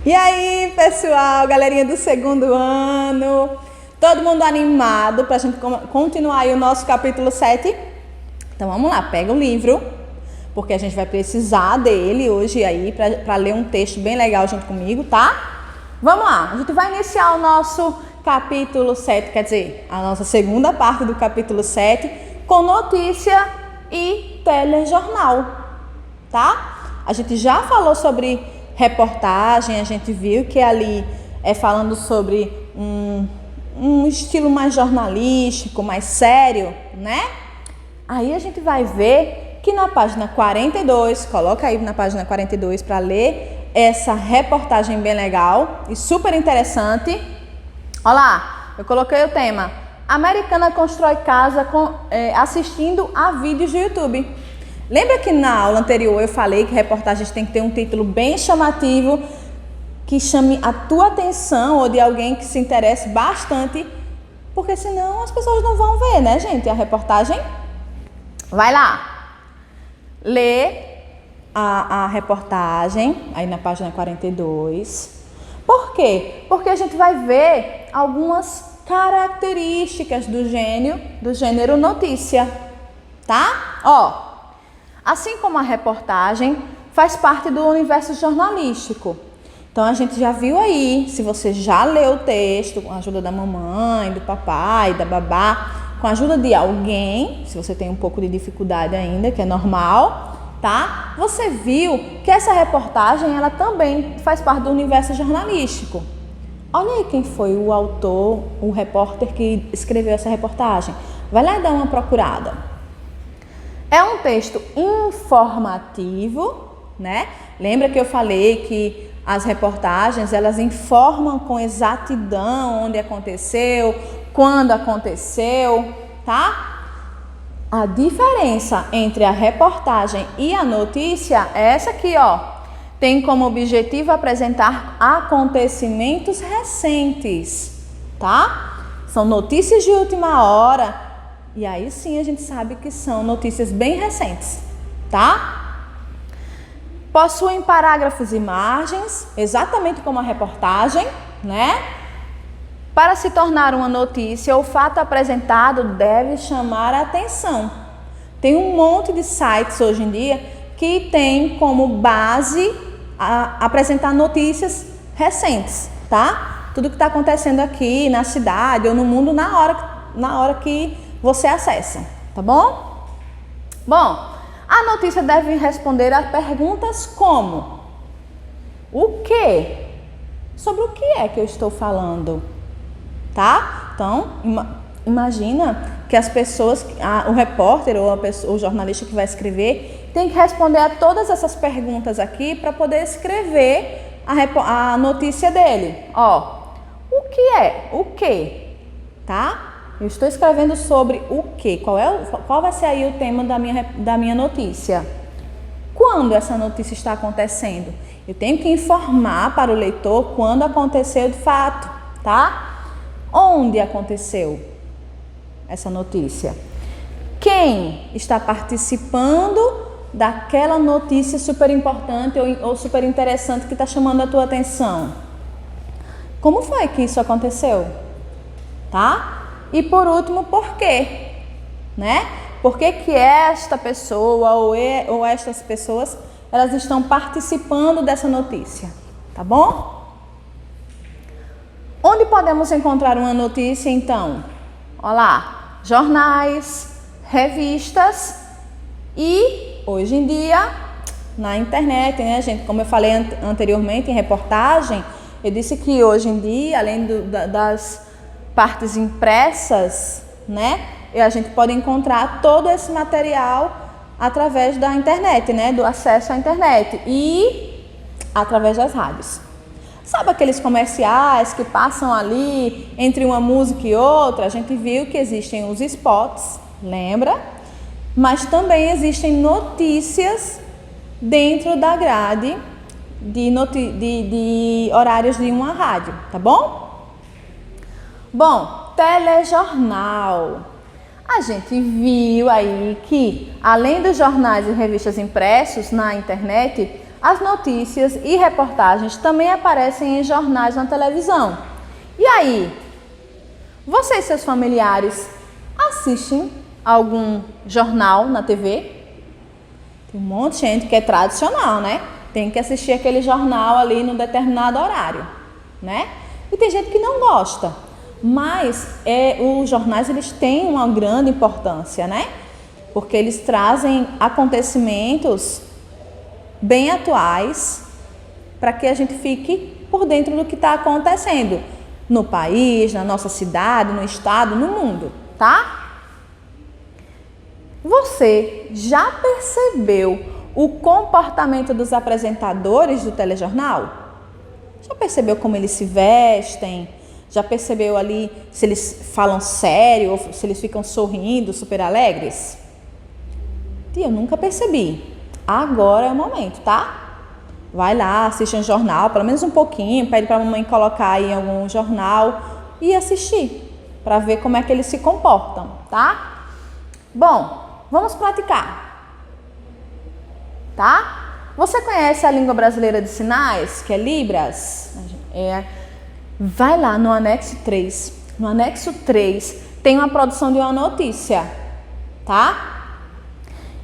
E aí, pessoal, galerinha do segundo ano, todo mundo animado para a gente continuar aí o nosso capítulo 7? Então vamos lá, pega o livro, porque a gente vai precisar dele hoje aí para ler um texto bem legal junto comigo, tá? Vamos lá, a gente vai iniciar o nosso capítulo 7, quer dizer, a nossa segunda parte do capítulo 7, com notícia e telejornal, tá? A gente já falou sobre reportagem, a gente viu que ali é falando sobre um estilo mais jornalístico, mais sério, né? Aí a gente vai ver que na página 42, coloca aí na página 42 para ler essa reportagem bem legal e super interessante. Olha lá, eu coloquei o tema: Americana constrói casa assistindo a vídeos do YouTube. Lembra que na aula anterior eu falei que reportagens tem que ter um título bem chamativo, que chame a tua atenção ou de alguém que se interesse bastante, porque senão as pessoas não vão ver, né, gente, a reportagem? Vai lá, lê a reportagem aí na página 42. Por quê? Porque a gente vai ver algumas características do gênero notícia, tá? Ó, assim como a reportagem faz parte do universo jornalístico. Então a gente já viu aí, se você já leu o texto com a ajuda da mamãe, do papai, da babá, com a ajuda de alguém, se você tem um pouco de dificuldade ainda, que é normal, tá? Você viu que essa reportagem, ela também faz parte do universo jornalístico. Olha aí quem foi o autor, o repórter que escreveu essa reportagem. Vai lá e dá uma procurada. É um texto informativo, né? Lembra que eu falei que as reportagens, elas informam com exatidão onde aconteceu, quando aconteceu, tá? A diferença entre a reportagem e a notícia é essa aqui, ó. Tem como objetivo apresentar acontecimentos recentes, tá? São notícias de última hora e aí sim a gente sabe que são notícias bem recentes, tá? Possuem parágrafos e margens, exatamente como a reportagem, né? Para se tornar uma notícia, o fato apresentado deve chamar a atenção. Tem um monte de sites hoje em dia que tem como base apresentar notícias recentes, tá? Tudo que está acontecendo aqui na cidade ou no mundo na hora que você acessa, tá bom? Bom, a notícia deve responder a perguntas como: o quê? Sobre o que é que eu estou falando? Tá? Então, imagina que as pessoas, o repórter ou o jornalista que vai escrever tem que responder a todas essas perguntas aqui para poder escrever a notícia dele. Ó, o que é? O que? Tá? Eu estou escrevendo sobre o que? Qual vai ser aí o tema da minha notícia? Quando essa notícia está acontecendo? Eu tenho que informar para o leitor quando aconteceu de fato, tá? Onde aconteceu essa notícia? Quem está participando daquela notícia super importante ou super interessante que está chamando a tua atenção? Como foi que isso aconteceu? Tá? E por último, por quê? Né? Por que que esta pessoa ou estas pessoas, elas estão participando dessa notícia? Tá bom? Onde podemos encontrar uma notícia, então? Olha lá, jornais, revistas e, hoje em dia, na internet, né, gente? Como eu falei anteriormente em reportagem, eu disse que hoje em dia, além das partes impressas, né, a gente pode encontrar todo esse material através da internet, né, do acesso à internet e através das rádios. Sabe aqueles comerciais que passam ali entre uma música e outra? A gente viu que existem os spots, lembra? Mas também existem notícias dentro da grade de horários de uma rádio, tá bom? Bom, telejornal. A gente viu aí que, além dos jornais e revistas impressos na internet, as notícias e reportagens também aparecem em jornais na televisão. E aí, você e seus familiares assistem algum jornal na TV? Tem um monte de gente que é tradicional, né? Tem que assistir aquele jornal ali num determinado horário, né? E tem gente que não gosta. Mas os jornais, eles têm uma grande importância, né? Porque eles trazem acontecimentos bem atuais para que a gente fique por dentro do que está acontecendo no país, na nossa cidade, no estado, no mundo, tá? Você já percebeu o comportamento dos apresentadores do telejornal? Já percebeu como eles se vestem? Já percebeu ali se eles falam sério ou se eles ficam sorrindo, super alegres? Eu nunca percebi. Agora é o momento, tá? Vai lá, assiste um jornal, pelo menos um pouquinho, pede para a mamãe colocar aí algum jornal e assistir, para ver como é que eles se comportam, tá? Bom, vamos praticar, tá? Você conhece a língua brasileira de sinais, que é Libras? Vai lá no anexo 3. No anexo 3 tem uma produção de uma notícia, tá?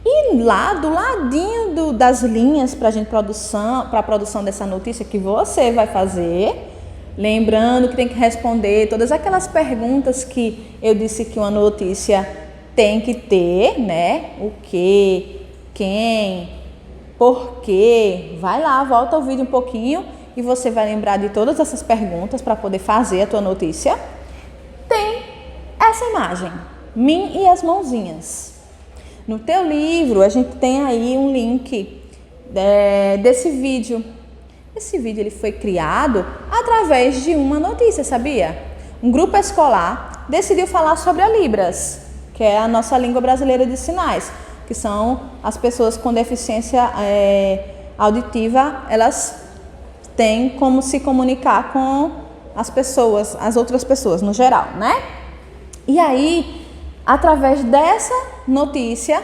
E lá, do ladinho das linhas para a produção dessa notícia que você vai fazer, lembrando que tem que responder todas aquelas perguntas que eu disse que uma notícia tem que ter, né? O que, quem, por quê. Vai lá, volta o vídeo um pouquinho e você vai lembrar de todas essas perguntas para poder fazer a tua notícia. Tem essa imagem, mim e as mãozinhas. No teu livro, a gente tem aí um link desse vídeo. Esse vídeo ele foi criado através de uma notícia, sabia? Um grupo escolar decidiu falar sobre a Libras, que é a nossa língua brasileira de sinais, que são as pessoas com deficiência auditiva, elas têm como se comunicar com as pessoas, as outras pessoas no geral, né? E aí, através dessa notícia,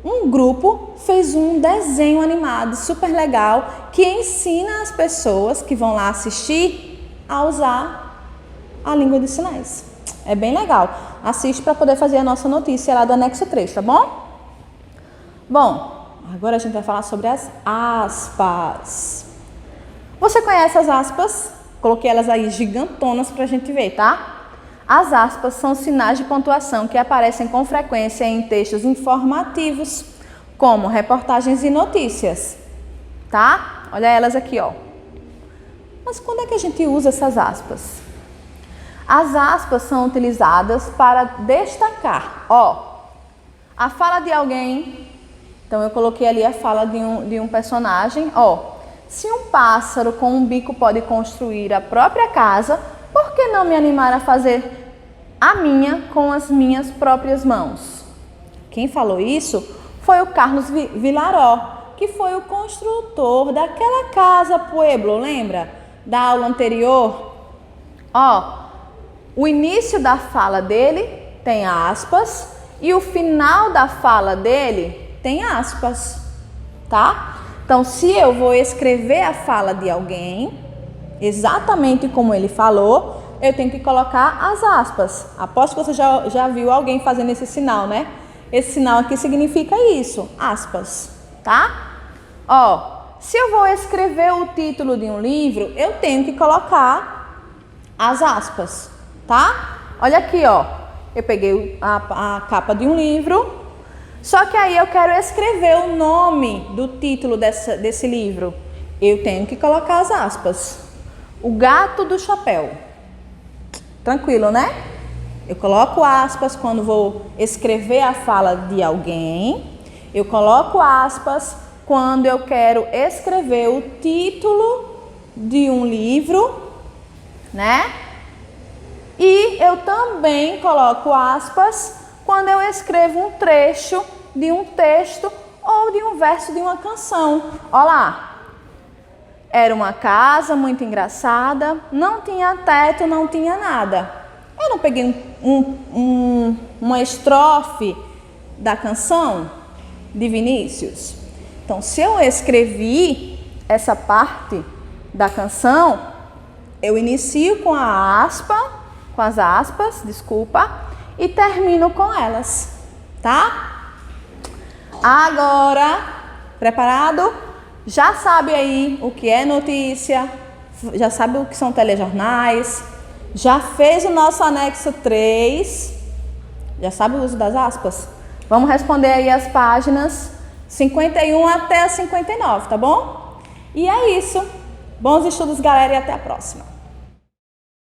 um grupo fez um desenho animado super legal que ensina as pessoas que vão lá assistir a usar a língua de sinais. É bem legal. Assiste para poder fazer a nossa notícia lá do anexo 3, tá bom? Bom, agora a gente vai falar sobre as aspas. Você conhece as aspas? Coloquei elas aí gigantonas para a gente ver, tá? As aspas são sinais de pontuação que aparecem com frequência em textos informativos, como reportagens e notícias, tá? Olha elas aqui, ó. Mas quando é que a gente usa essas aspas? As aspas são utilizadas para destacar, ó, a fala de alguém. Então, eu coloquei ali a fala de um personagem, ó. Se um pássaro com um bico pode construir a própria casa, por que não me animar a fazer a minha com as minhas próprias mãos? Quem falou isso foi o Carlos Vilaró, que foi o construtor daquela casa Pueblo, lembra? Da aula anterior. Ó, o início da fala dele tem aspas e o final da fala dele tem aspas, tá? Então, se eu vou escrever a fala de alguém, exatamente como ele falou, eu tenho que colocar as aspas. Aposto que você já viu alguém fazendo esse sinal, né? Esse sinal aqui significa isso, aspas, tá? Ó, se eu vou escrever o título de um livro, eu tenho que colocar as aspas, tá? Olha aqui, ó. Eu peguei a capa de um livro, só que aí eu quero escrever o nome do título desse livro. Eu tenho que colocar as aspas. O Gato do Chapéu. Tranquilo, né? Eu coloco aspas quando vou escrever a fala de alguém. Eu coloco aspas quando eu quero escrever o título de um livro, né? E eu também coloco aspas quando eu escrevo um trecho de um texto ou de um verso de uma canção. Olha lá. Era uma casa muito engraçada, não tinha teto, não tinha nada. Eu não peguei uma estrofe da canção de Vinícius. Então, se eu escrevi essa parte da canção, eu inicio com as aspas, e termino com elas, tá? Agora, preparado? Já sabe aí o que é notícia, já sabe o que são telejornais, já fez o nosso anexo 3, já sabe o uso das aspas? Vamos responder aí as páginas 51 até a 59, tá bom? E é isso. Bons estudos, galera, e até a próxima.